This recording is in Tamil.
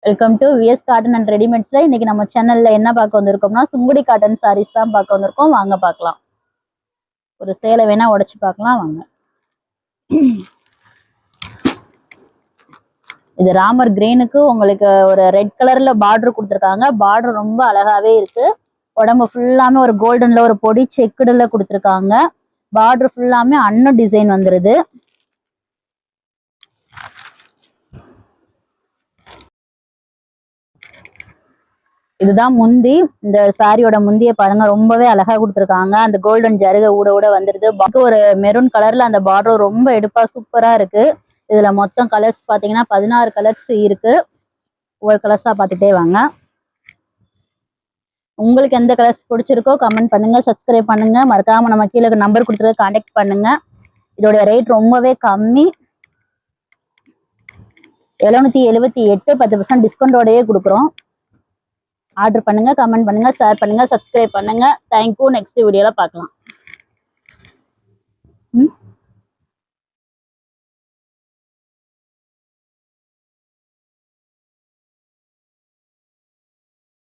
Welcome to VS cotton and ரெடிமேட்ஸ்ல இன்னைக்கு நம்ம சேனல்ல என்ன பார்க்க வந்திருக்கோம்னா சுங்குடி காட்டன் சாரீஸ் தான் பார்க்க வந்திருக்கோம். வாங்க பார்க்கலாம். ஒரு சேலை வேணா உடைச்சு பார்க்கலாம் வாங்க. இது ராமர் கிரீனுக்கு உங்களுக்கு ஒரு ரெட் கலர்ல பார்டர் கொடுத்துருக்காங்க. பார்டர் ரொம்ப அழகாவே இருக்கு. உடம்பு ஃபுல்லாமே ஒரு கோல்டன்ல ஒரு பொடி செக்குடுல கொடுத்துருக்காங்க. பார்டர் ஃபுல்லாமே அன்ன டிசைன் வந்துருது. இதுதான் முந்தி. இந்த சாரியோட முந்திய பாருங்க, ரொம்பவே அழகா கொடுத்துருக்காங்க. அந்த கோல்டன் ஜருக ஊட ஊட வந்துருது. ஒரு மெரூன் கலர்ல அந்த பார்டர் ரொம்ப எடுப்பா சூப்பரா இருக்கு. இதுல மொத்தம் கலர்ஸ் பாத்தீங்கன்னா 16 கலர்ஸ் இருக்கு. ஒவ்வொரு கலர்ஸா பார்த்துட்டே வாங்க. உங்களுக்கு எந்த கலர்ஸ் பிடிச்சிருக்கோ கமெண்ட் பண்ணுங்க, சப்ஸ்கிரைப் பண்ணுங்க. மறக்காம நம்ம கீழே நம்பர் கொடுத்துருக்க கான்டாக்ட் பண்ணுங்க. இதோட ரேட் ரொம்பவே கம்மி, 778. 10% டிஸ்கவுண்டோடயே கொடுக்குறோம். ஆர்டர் பண்ணுங்க, கமெண்ட் பண்ணுங்க, ஷேர் பண்ணுங்க, சப்ஸ்கிரைப் பண்ணுங்க. தேங்க்யூ. நெக்ஸ்ட் வீடியோல பார்க்கலாம்.